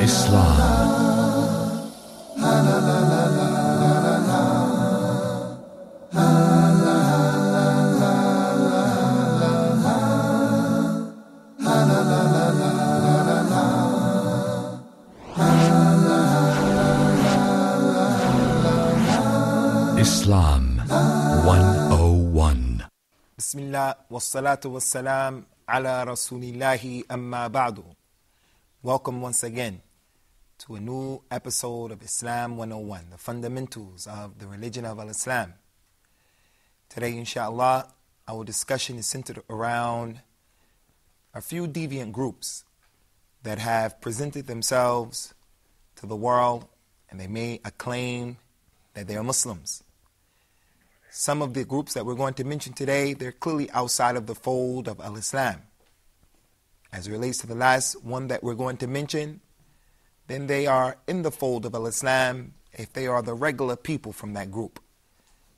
Islam. Islam 101. Bismillah wassalatu wassalam ala rasulillahi amma ba'du. Welcome once again to a new episode of Islam 101, the fundamentals of the religion of Al-Islam. Today, inshallah, our discussion is centered around a few deviant groups that have presented themselves to the world and they may acclaim that they are Muslims. Some of the groups that we're going to mention today, they're clearly outside of the fold of Al-Islam. As it relates to the last one that we're going to mention, then they are in the fold of Al-Islam if they are the regular people from that group.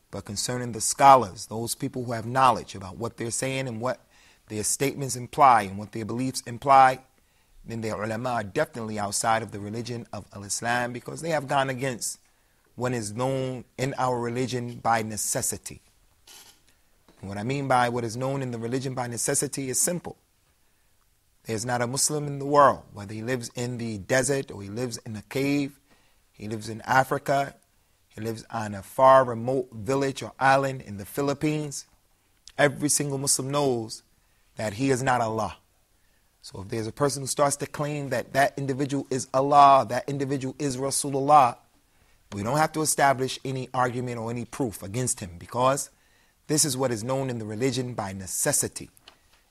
But concerning the scholars, those people who have knowledge about what they're saying and what their statements imply and what their beliefs imply, then the ulama are definitely outside of the religion of Al-Islam because they have gone against what is known in our religion by necessity. And what I mean by what is known in the religion by necessity is simple. There's not a Muslim in the world, whether he lives in the desert or he lives in a cave, he lives in Africa, he lives on a far remote village or island in the Philippines. Every single Muslim knows that he is not Allah. So if there's a person who starts to claim that that individual is Allah, that individual is Rasulullah, we don't have to establish any argument or any proof against him because this is what is known in the religion by necessity.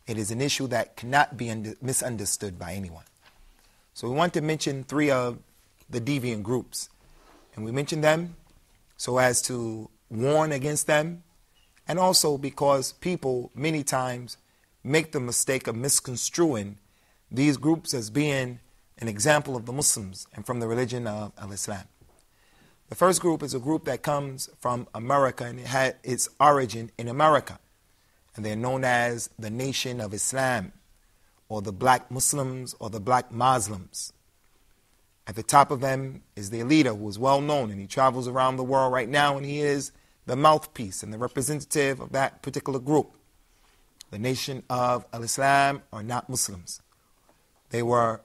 It is an issue that cannot be misunderstood by anyone. So we want to mention three of the deviant groups. And we mention them so as to warn against them and also because people many times make the mistake of misconstruing these groups as being an example of the Muslims and from the religion of Al-Islam. The first group is a group that comes from America and it had its origin in America. And they're known as the Nation of Islam or the Black Muslims or the Black Muslims. At the top of them is their leader who is well known and he travels around the world right now and he is the mouthpiece and the representative of that particular group. The Nation of Al-Islam are not Muslims. They were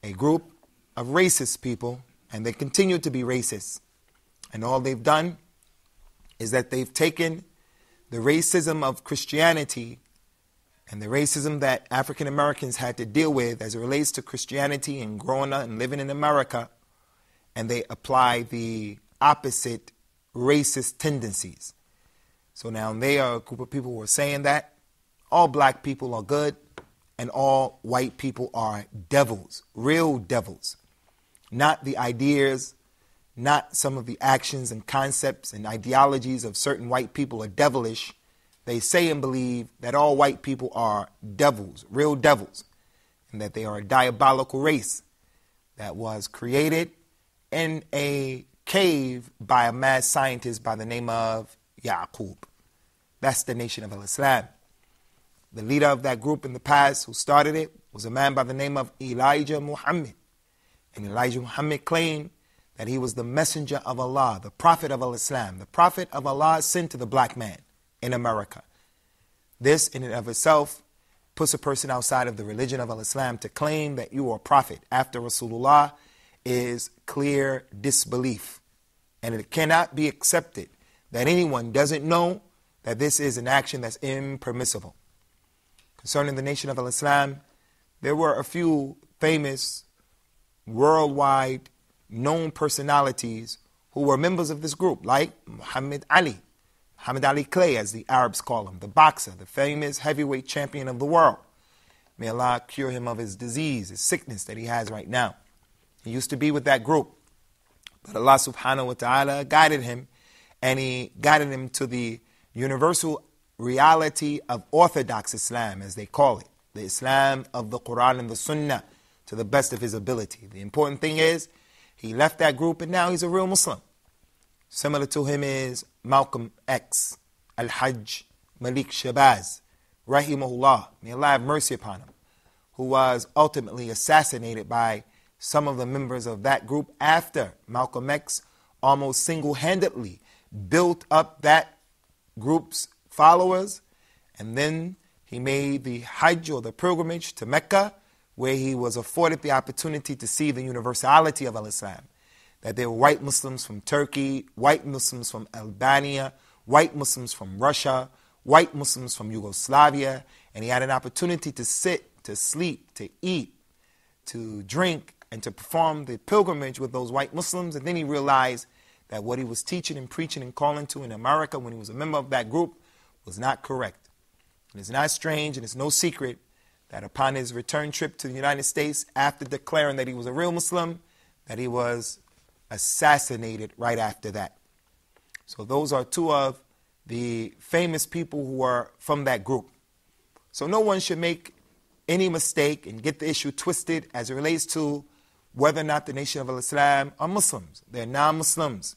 a group of racist people and they continue to be racist. And all they've done is that they've taken the racism of Christianity and the racism that African Americans had to deal with as it relates to Christianity and growing up and living in America, and they apply the opposite racist tendencies. So now they are a group of people who are saying that all black people are good and all white people are devils, real devils. Not the ideas, not some of the actions and concepts and ideologies of certain white people are devilish. They say and believe that all white people are devils, real devils, and that they are a diabolical race that was created in a cave by a mad scientist by the name of Yaqub. That's the Nation of Al-Islam. The leader of that group in the past who started it was a man by the name of Elijah Muhammad. And Elijah Muhammad claimed that he was the messenger of Allah, the prophet of Al-Islam, the prophet of Allah sent to the black man in America. This in and of itself puts a person outside of the religion of Al-Islam to claim that you are a prophet after Rasulullah is clear disbelief. And it cannot be accepted that anyone doesn't know that this is an action that's impermissible. Concerning the Nation of Al-Islam, there were a few famous worldwide known personalities who were members of this group, like Muhammad Ali Clay, as the Arabs call him, the boxer, the famous heavyweight champion of the world. May Allah cure him of his disease, his sickness that he has right now. He used to be with that group, but Allah subhanahu wa ta'ala guided him, and he guided him to the universal reality of Orthodox Islam, as they call it, the Islam of the Quran and the Sunnah, to the best of his ability. The important thing is, he left that group and now he's a real Muslim. Similar to him is Malcolm X, Al-Hajj Malik Shabazz, rahimahullah, may Allah have mercy upon him, who was ultimately assassinated by some of the members of that group after Malcolm X almost single-handedly built up that group's followers. And then he made the Hajj, or the pilgrimage, to Mecca, where he was afforded the opportunity to see the universality of Islam. That there were white Muslims from Turkey, white Muslims from Albania, white Muslims from Russia, white Muslims from Yugoslavia, and he had an opportunity to sit, to sleep, to eat, to drink, and to perform the pilgrimage with those white Muslims. And then he realized that what he was teaching and preaching and calling to in America when he was a member of that group was not correct. And it's not strange, and it's no secret, that upon his return trip to the United States, after declaring that he was a real Muslim, that he was assassinated right after that. So those are two of the famous people who are from that group. So no one should make any mistake and get the issue twisted as it relates to whether or not the Nation of Islam are Muslims. They're non-Muslims.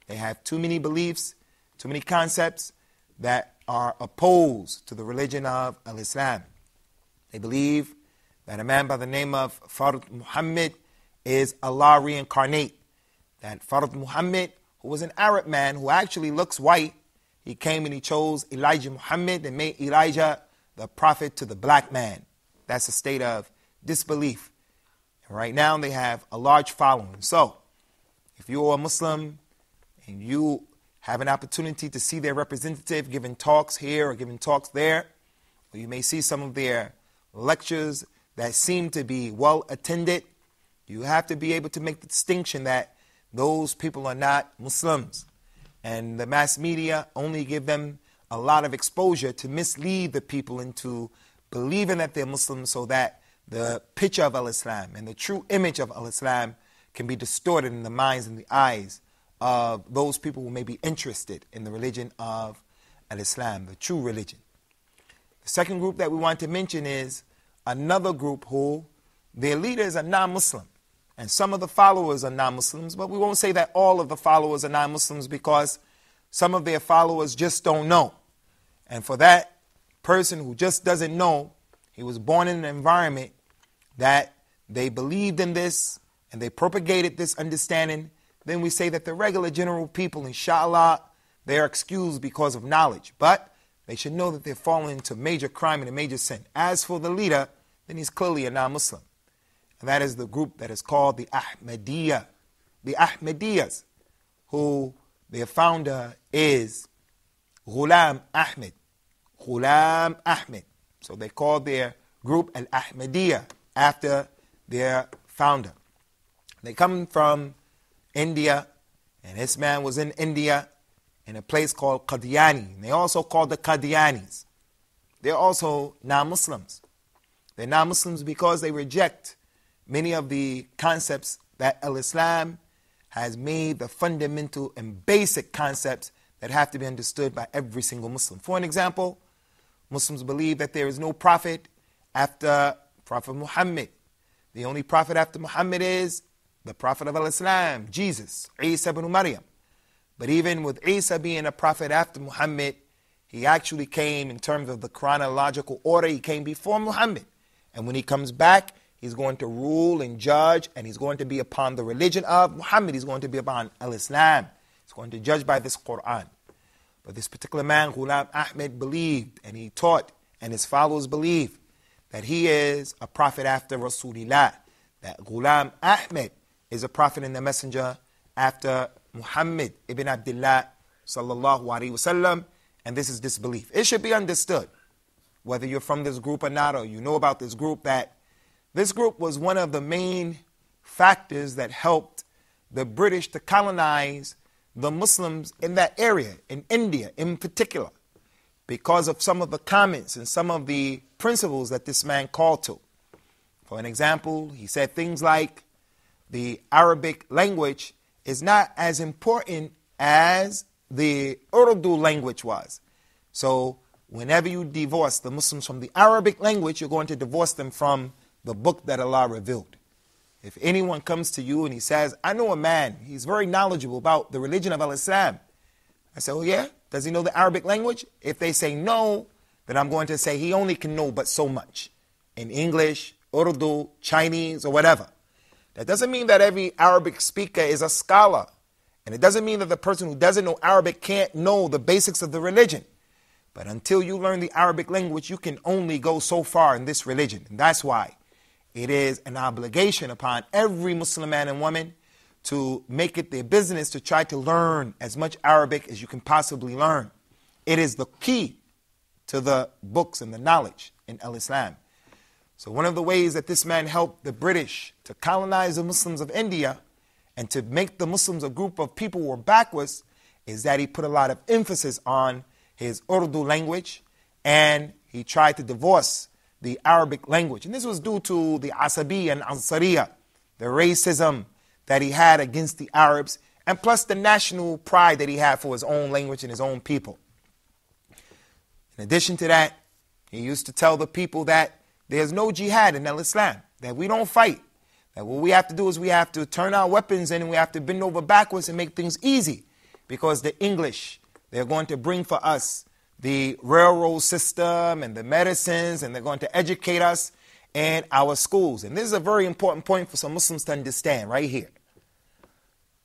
They have too many beliefs, too many concepts that are opposed to the religion of Islam. They believe that a man by the name of Fard Muhammad is Allah reincarnate. That Fard Muhammad, who was an Arab man who actually looks white, he came and he chose Elijah Muhammad and made Elijah the prophet to the black man. That's a state of disbelief. And right now they have a large following. So, if you're a Muslim and you have an opportunity to see their representative giving talks here or giving talks there, or you may see some of their lectures that seem to be well attended, you have to be able to make the distinction that those people are not Muslims. And the mass media only give them a lot of exposure to mislead the people into believing that they're Muslims, so that the picture of Al-Islam and the true image of Al-Islam can be distorted in the minds and the eyes of those people who may be interested in the religion of Al-Islam, the true religion. The second group that we want to mention is another group who their leaders are non-Muslim. And some of the followers are non-Muslims, but we won't say that all of the followers are non-Muslims, because some of their followers just don't know. And for that person who just doesn't know, he was born in an environment that they believed in this and they propagated this understanding, then we say that the regular general people, inshallah, they are excused because of knowledge. But they should know that they're falling into major crime and a major sin. As for the leader, then he's clearly a non-Muslim. And that is the group that is called the Ahmadiyya. The Ahmadiyyas, who their founder is Ghulam Ahmed. Ghulam Ahmed. So they call their group Al-Ahmadiyya after their founder. They come from India, and this man was in India in a place called Qadiani. And they also called the Qadianis. They're also non-Muslims. They're non-Muslims because they reject many of the concepts that Al-Islam has made the fundamental and basic concepts that have to be understood by every single Muslim. For an example, Muslims believe that there is no prophet after Prophet Muhammad. The only prophet after Muhammad is the prophet of Al-Islam, Jesus, Isa ibn Maryam. But even with Isa being a prophet after Muhammad, he actually came in terms of the chronological order. He came before Muhammad. And when he comes back, he's going to rule and judge, and he's going to be upon the religion of Muhammad. He's going to be upon Al-Islam. He's going to judge by this Quran. But this particular man, Ghulam Ahmed, believed, and he taught, and his followers believe, that he is a prophet after Rasulullah. That Ghulam Ahmed is a prophet and the messenger after Muhammad ibn Abdullah sallallahu alaihi wasallam. And this is disbelief. It should be understood, whether you're from this group or not, or you know about this group, that this group was one of the main factors that helped the British to colonize the Muslims in that area, in India in particular, because of some of the comments and some of the principles that this man called to. For an example, he said things like, the Arabic language is not as important as the Urdu language was. So whenever you divorce the Muslims from the Arabic language, you're going to divorce them from the book that Allah revealed. If anyone comes to you and he says, I know a man, he's very knowledgeable about the religion of Al-Islam. I say, oh yeah? Does he know the Arabic language? If they say no, then I'm going to say he only can know but so much. In English, Urdu, Chinese, or whatever. That doesn't mean that every Arabic speaker is a scholar. And it doesn't mean that the person who doesn't know Arabic can't know the basics of the religion. But until you learn the Arabic language, you can only go so far in this religion. And that's why it is an obligation upon every Muslim man and woman to make it their business to try to learn as much Arabic as you can possibly learn. It is the key to the books and the knowledge in Islam. So one of the ways that this man helped the British to colonize the Muslims of India and to make the Muslims a group of people who were backwards is that he put a lot of emphasis on his Urdu language, and he tried to divorce the Arabic language. And this was due to the Asabi and Ansariya, the racism that he had against the Arabs, and plus the national pride that he had for his own language and his own people. In addition to that, he used to tell the people that there's no jihad in Islam, that we don't fight, that what we have to do is we have to turn our weapons in and we have to bend over backwards and make things easy, because the English, they're going to bring for us the railroad system and the medicines, and they're going to educate us in our schools. And this is a very important point for some Muslims to understand right here.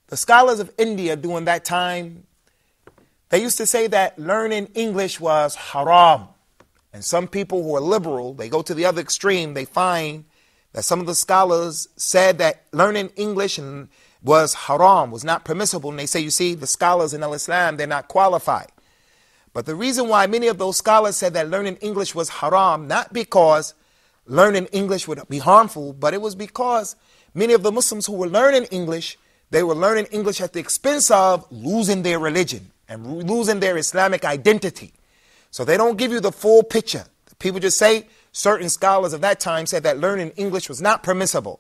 The scholars of India during that time, they used to say that learning English was haram. And some people who are liberal, they go to the other extreme, they find that some of the scholars said that learning English was haram, was not permissible. And they say, you see, the scholars in Islam, they're not qualified. But the reason why many of those scholars said that learning English was haram, not because learning English would be harmful, but it was because many of the Muslims who were learning English, they were learning English at the expense of losing their religion and losing their Islamic identity. So they don't give you the full picture. People just say, certain scholars of that time said that learning English was not permissible.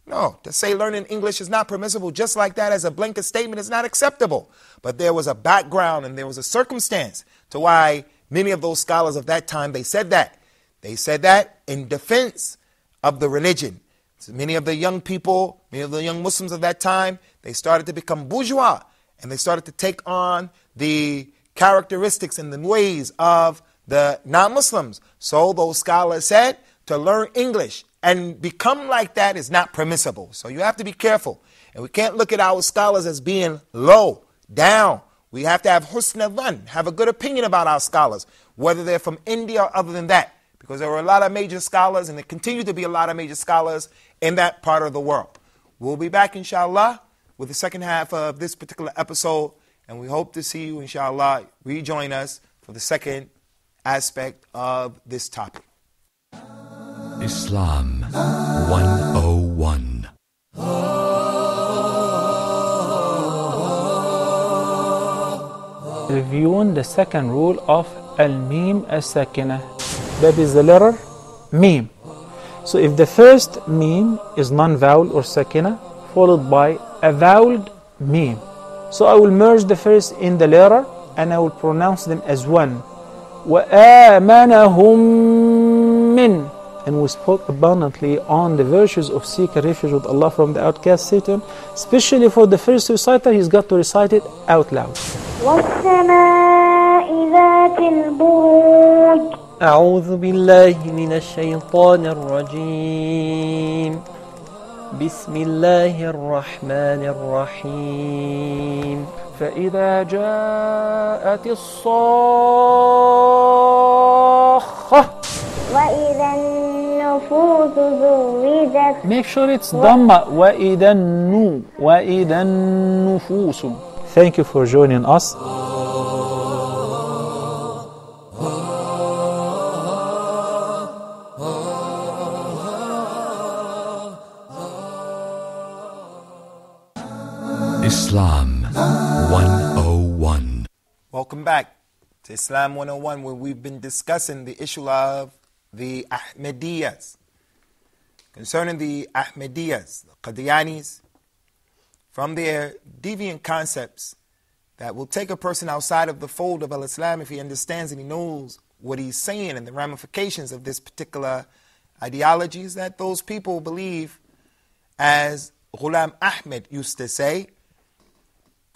No, to say learning English is not permissible just like that as a blanket statement is not acceptable. But there was a background and there was a circumstance to why many of those scholars of that time, they said that. They said that in defense of the religion. So many of the young people, many of the young Muslims of that time, they started to become bourgeois and they started to take on the characteristics and the ways of the non-Muslims. So those scholars said to learn English and become like that is not permissible. So you have to be careful. And we can't look at our scholars as being low, down. We have to have husn dhan, have a good opinion about our scholars, whether they're from India or other than that. Because there were a lot of major scholars, and there continue to be a lot of major scholars in that part of the world. We'll be back, inshallah, with the second half of this particular episode. And we hope to see you, inshallah, rejoin us for the second aspect of this topic. Islam 101. Reviewing the second rule of al-mim as-sakina. That is the letter mim. So if the first mim is non-vowel or sakina, followed by a voweled mim. So I will merge the first in the letter and I will pronounce them as one. وَآمَنَهُمْ مِنْ. And we spoke abundantly on the virtues of seeking refuge with Allah from the outcast Satan. Especially for the first reciter, he's got to recite it out loud. وَالسَّمَاءِ ذَاتِ الْبُرُوجِ. أعوذ بالله من الشيطان الرجيم. بسم الله الرحمن الرحيم. فإذا جاءت الصاخة. وَإِذَا النُّفُوسُ زُوِّجَتْ. Make sure it's Dhamma. وَإِذَا النُّفُوسُ. Thank you for joining us. Islam 101. Welcome back to Islam 101, where we've been discussing the issue of the Ahmadiyyas. Concerning the Ahmadiyyas, the Qadianis, from their deviant concepts that will take a person outside of the fold of al-Islam if he understands and he knows what he's saying and the ramifications of this particular ideology, is that those people believe, as Ghulam Ahmed used to say,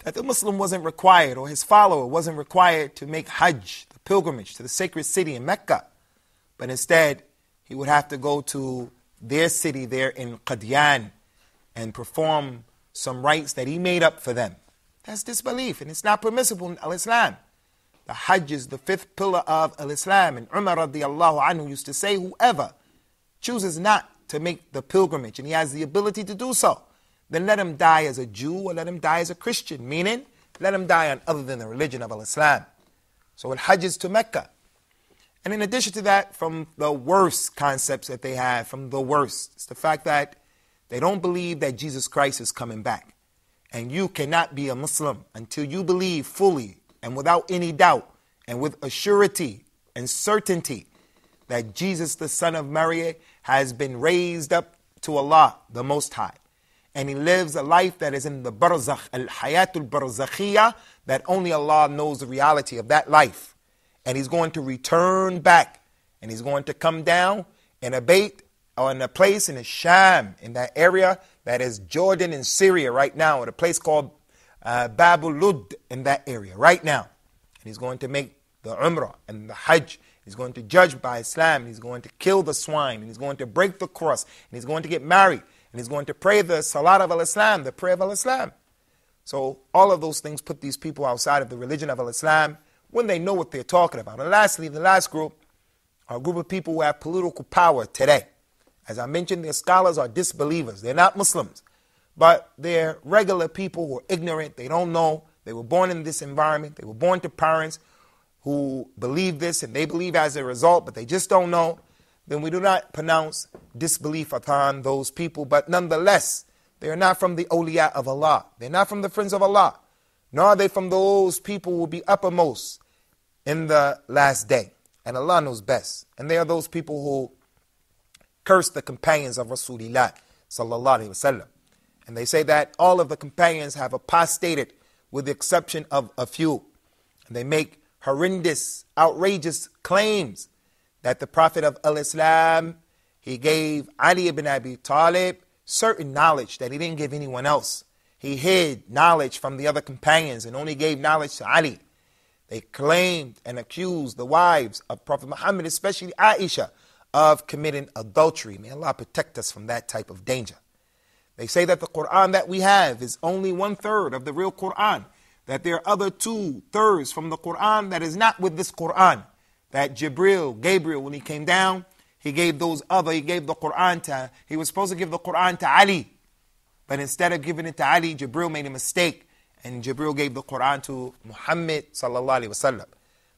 that the Muslim wasn't required, or his follower wasn't required to make Hajj, the pilgrimage to the sacred city in Mecca, but instead he would have to go to their city there in Qadian, and perform some rites that he made up for them. That's disbelief, and it's not permissible in Islam. The Hajj is the fifth pillar of Islam, and Umar radiallahu anhu used to say, whoever chooses not to make the pilgrimage, and he has the ability to do so, then let him die as a Jew or let him die as a Christian, meaning let him die on other than the religion of Islam. So Hajj is to Mecca. And in addition to that, from the worst concepts that they have, from the worst, it's the fact that they don't believe that Jesus Christ is coming back. And you cannot be a Muslim until you believe fully and without any doubt and with a surety and certainty that Jesus, the son of Mary, has been raised up to Allah, the Most High. And he lives a life that is in the barzakh, al-hayatul barzakhiyah, that only Allah knows the reality of that life. And he's going to return back. And he's going to come down in a bait or in a place in the Sham, in that area that is Jordan and Syria right now, at a place called Babul Lud in that area right now. And he's going to make the Umrah and the Hajj. He's going to judge by Islam. He's going to kill the swine. And he's going to break the cross. And he's going to get married. And he's going to pray the Salat of al-Islam, the prayer of al-Islam. So all of those things put these people outside of the religion of al-Islam when they know what they're talking about. And lastly, the last group are a group of people who have political power today. As I mentioned, their scholars are disbelievers. They're not Muslims. But they're regular people who are ignorant. They don't know. They were born in this environment. They were born to parents who believe this and they believe as a result, but they just don't know. Then we do not pronounce disbelief upon those people. But nonetheless, they are not from the awliya of Allah. They're not from the friends of Allah. Nor are they from those people who will be uppermost in the last day. And Allah knows best. And they are those people who curse the companions of Rasulullah sallallahu alaihi wasallam. And they say that all of the companions have apostated with the exception of a few. And they make horrendous, outrageous claims that the Prophet of al-Islam, he gave Ali ibn Abi Talib certain knowledge that he didn't give anyone else. He hid knowledge from the other companions and only gave knowledge to Ali. They claimed and accused the wives of Prophet Muhammad, especially Aisha, of committing adultery. May Allah protect us from that type of danger. They say that the Quran that we have is only 1/3 of the real Quran. That there are other 2/3 from the Quran that is not with this Quran. That Gabriel, when he came down, he gave the Quran to, he was supposed to give the Quran to Ali. But instead of giving it to Ali, Gabriel made a mistake. And Gabriel gave the Quran to Muhammad sallallahu alaihi wasallam.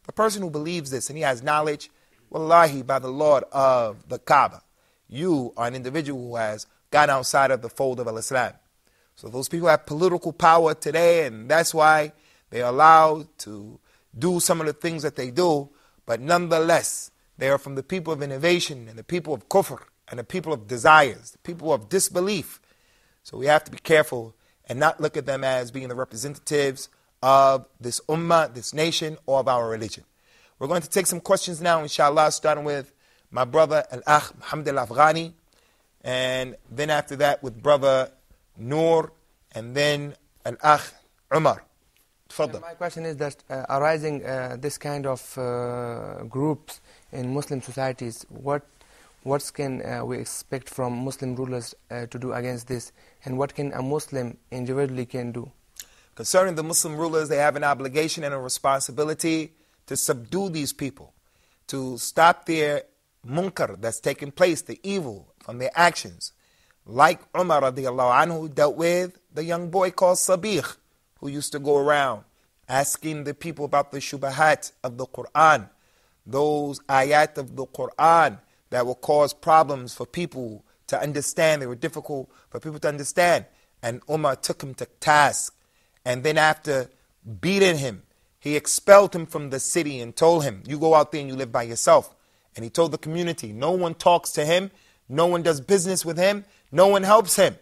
The person who believes this and he has knowledge, wallahi, by the Lord of the Kaaba, you are an individual who has gone outside of the fold of al-Islam. So those people have political power today, and that's why they are allowed to do some of the things that they do. But nonetheless, they are from the people of innovation and the people of kufr and the people of desires, the people of disbelief. So we have to be careful and not look at them as being the representatives of this ummah, this nation, or of our religion. We're going to take some questions now, inshallah, starting with my brother Al-Akh Muhammad Al-Afghani, and then after that with brother Noor, and then Al-Akh Umar. Tfaddal. My question is that arising this kind of groups in Muslim societies, what can we expect from Muslim rulers to do against this, and what can a Muslim individually can do? Concerning the Muslim rulers, they have an obligation and a responsibility to subdue these people, to stop their munkar that's taking place, the evil from their actions. Like Umar radiallahu anhu dealt with the young boy called Sabih, who used to go around asking the people about the shubahat of the Quran, those ayat of the Quran that will cause problems for people to understand. They were difficult for people to understand. And Umar took him to task. And then after beating him, he expelled him from the city and told him, you go out there and you live by yourself. And he told the community, no one talks to him, no one does business with him, no one helps him.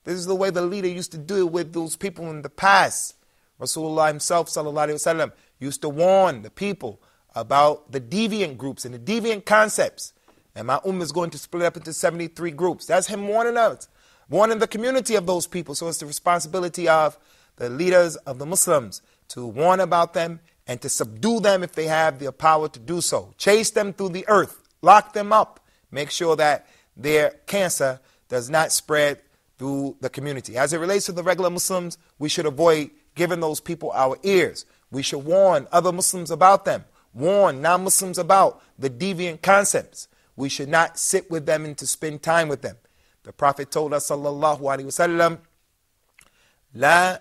This is the way the leader used to do it with those people in the past. Rasulullah himself, sallallahu alaihi wasallam, used to warn the people about the deviant groups and the deviant concepts. And my ummah is going to split up into 73 groups. That's him warning us, warning the community of those people. So it's the responsibility of the leaders of the Muslims to warn about them and to subdue them if they have the power to do so. Chase them through the earth. Lock them up. Make sure that their cancer does not spread through the community. As it relates to the regular Muslims, we should avoid giving those people our ears. We should warn other Muslims about them, warn non-Muslims about the deviant concepts. We should not sit with them and to spend time with them. The Prophet told us, sallallahu alaihi wasallam, لا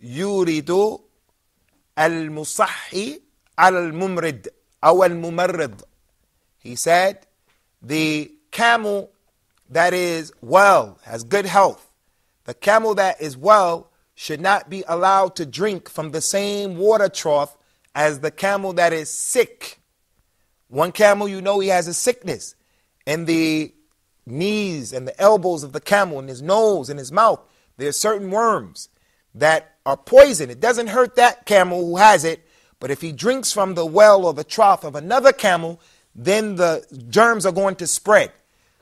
يريد المصحي على الممرض أو الممرض. He said, the camel that is well, has good health, the camel that is well should not be allowed to drink from the same water trough as the camel that is sick. One camel, you know, he has a sickness in the knees and the elbows of the camel, in his nose, in his mouth. There are certain worms that are poison. It doesn't hurt that camel who has it, but if he drinks from the well or the trough of another camel, then the germs are going to spread.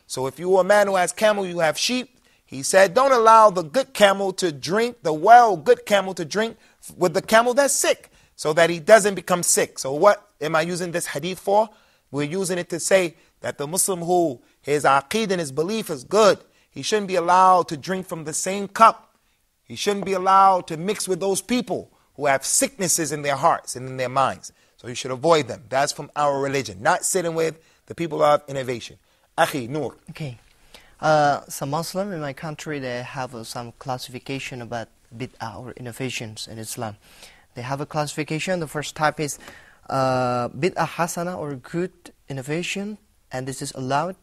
So if you are a man who has camel, you have sheep, he said, don't allow the good camel to drink, the well good camel to drink with the camel that's sick, so that he doesn't become sick. So what am I using this hadith for? We're using it to say that the Muslim who his aqeed and his belief is good, he shouldn't be allowed to drink from the same cup. He shouldn't be allowed to mix with those people who have sicknesses in their hearts and in their minds. So you should avoid them. That's from our religion, not sitting with the people of innovation. Akhi, Noor. Okay. Some Muslim in my country, they have some classification about bid'ah or innovations in Islam. They have a classification. The first type is bid'ah hasana or good innovation, and this is allowed.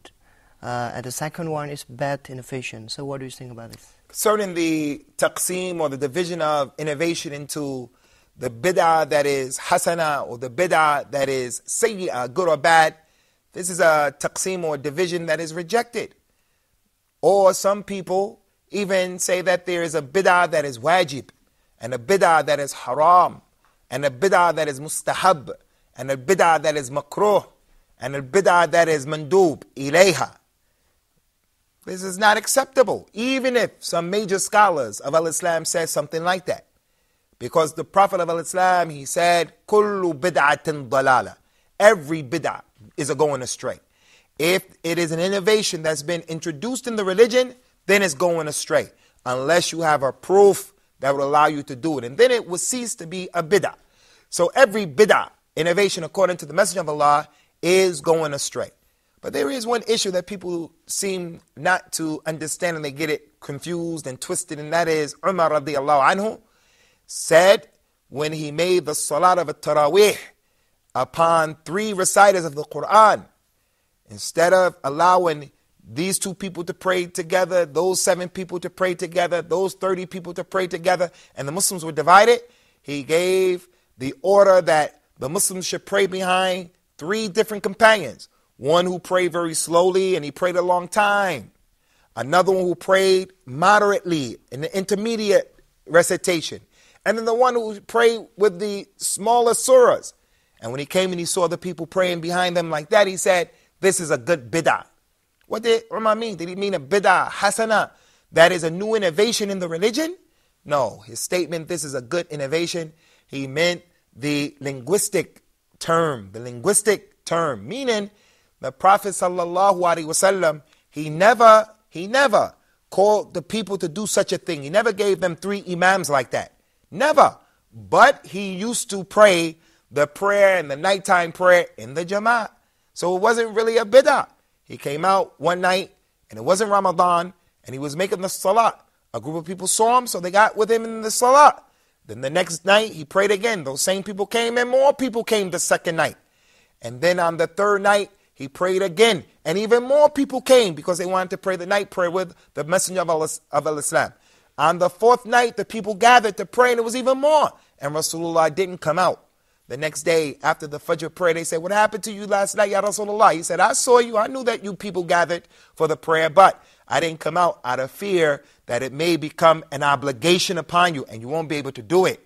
And the second one is bad innovation. So what do you think about this? Concerning the taqseem or the division of innovation into the bid'ah that is hasana or the bid'ah that is sayyi'ah, good or bad, this is a taqseem or division that is rejected. Or some people even say that there is a bid'ah that is wajib, and a bid'ah that is haram, and a bid'ah that is mustahab, and a bid'ah that is makruh, and a bid'ah that is mandub, ilayha. This is not acceptable, even if some major scholars of al-Islam said something like that. Because the Prophet of al-Islam, he said, kullu bid'atin dalala. Every bid'ah is a going astray. If it is an innovation that's been introduced in the religion, then it's going astray, unless you have a proof that would allow you to do it. And then it will cease to be a bid'ah. So every bid'ah, innovation according to the Messenger of Allah, is going astray. But there is one issue that people seem not to understand, and they get it confused and twisted, and that is Umar radiallahu anhu said when he made the salat of at-tarawih upon 3 reciters of the Quran, instead of allowing these 2 people to pray together, those 7 people to pray together, those 30 people to pray together, and the Muslims were divided, he gave the order that the Muslims should pray behind 3 different companions. One who prayed very slowly and he prayed a long time. Another one who prayed moderately in the intermediate recitation. And then the one who prayed with the smaller surahs. And when he came and he saw the people praying behind them like that, he said, this is a good bid'ah. What did Umar mean? Did he mean a bid'ah hasana, that is a new innovation in the religion? No, his statement, this is a good innovation, he meant the linguistic term, meaning the Prophet sallallahu alaihi wasallam, he never called the people to do such a thing. He never gave them 3 imams like that. Never. But he used to pray the prayer and the nighttime prayer in the jama'ah. So it wasn't really a bid'ah. He came out one night and it wasn't Ramadan and he was making the salat. A group of people saw him, so they got with him in the salat. Then the next night he prayed again. Those same people came and more people came the second night. And then on the third night, he prayed again, and even more people came because they wanted to pray the night prayer with the Messenger of Islam. On the 4th night, the people gathered to pray, and it was even more. And Rasulullah didn't come out. The next day, after the Fajr prayer, they said, what happened to you last night, Ya Rasulullah? He said, I saw you. I knew that you people gathered for the prayer, but I didn't come out out of fear that it may become an obligation upon you, and you won't be able to do it.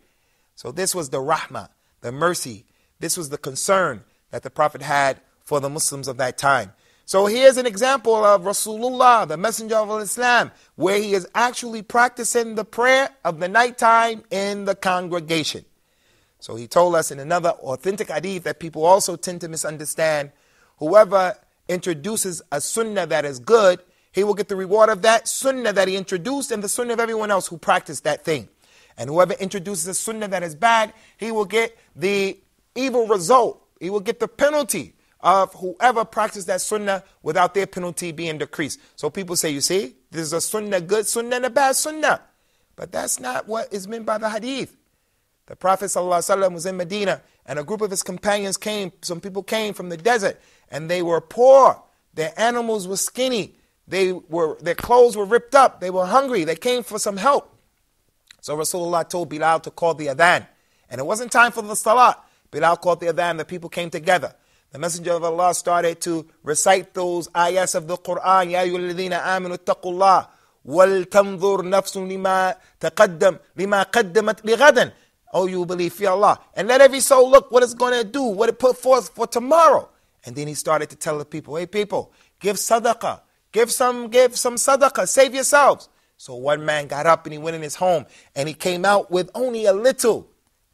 So this was the rahmah, the mercy. This was the concern that the Prophet had for the Muslims of that time. So here's an example of Rasulullah, the Messenger of Islam, where he is actually practicing the prayer of the nighttime in the congregation. So he told us in another authentic hadith that people also tend to misunderstand, whoever introduces a sunnah that is good, he will get the reward of that sunnah that he introduced and the sunnah of everyone else who practiced that thing. And whoever introduces a sunnah that is bad, he will get the evil result. He will get the penalty of whoever practiced that sunnah without their penalty being decreased. So people say, you see, there's a sunnah, good sunnah and a bad sunnah. But that's not what is meant by the hadith. The Prophet ﷺ was in Medina and a group of his companions came, some people came from the desert and they were poor. Their animals were skinny. Their clothes were ripped up. They were hungry. They came for some help. So Rasulullah told Bilal to call the adhan. And it wasn't time for the salah. Bilal called the adhan. The people came together. The Messenger of Allah started to recite those ayahs of the Quran. Ya ayyuhalladhina amanu ittaqullah wal tanzur nafsun lima qaddamat lighadan. Oh, you believe, fear Allah. And let every soul look what it's going to do, what it put forth for tomorrow. And then he started to tell the people, hey people, give sadaqah. Give some sadaqah. Save yourselves. So one man got up and he went in his home and he came out with only a little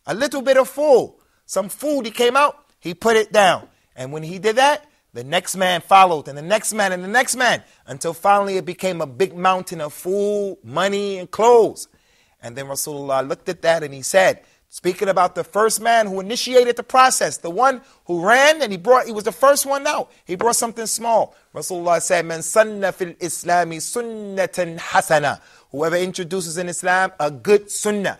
bit of food. Some food, he came out, he put it down. And when he did that, the next man followed and the next man and the next man until finally it became a big mountain of food, money, and clothes. And then Rasulullah looked at that and he said, speaking about the first man who initiated the process, the one who ran and he was the first one out. He brought something small. Rasulullah said, Man sanna fil islami sunnatan hasana. Whoever introduces in Islam a good sunnah,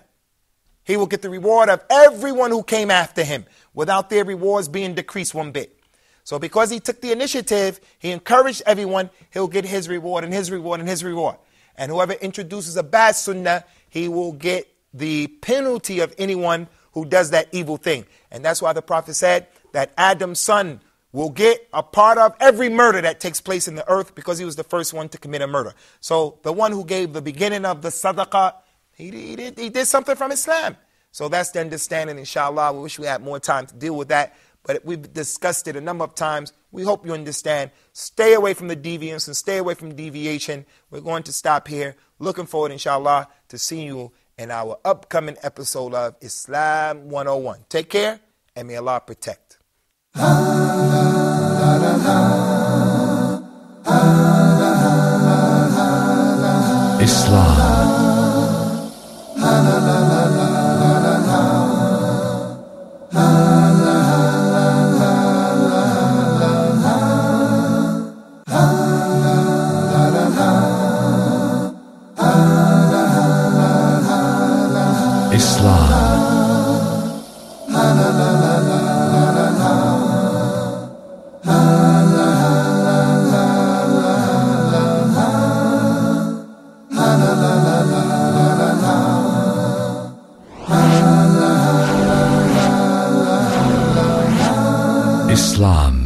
he will get the reward of everyone who came after him without their rewards being decreased one bit. So because he took the initiative, he encouraged everyone, he'll get his reward and his reward and his reward. And whoever introduces a bad sunnah, he will get the penalty of anyone who does that evil thing. And that's why the Prophet said that Adam's son will get a part of every murder that takes place in the earth because he was the first one to commit a murder. So the one who gave the beginning of the sadaqah, he did something from Islam. So that's the understanding, inshallah. We wish we had more time to deal with that, but we've discussed it a number of times. We hope you understand. Stay away from the deviance and stay away from deviation. We're going to stop here. Looking forward, inshallah, to seeing you in our upcoming episode of Islam 101. Take care, and may Allah protect. Islam. Islam.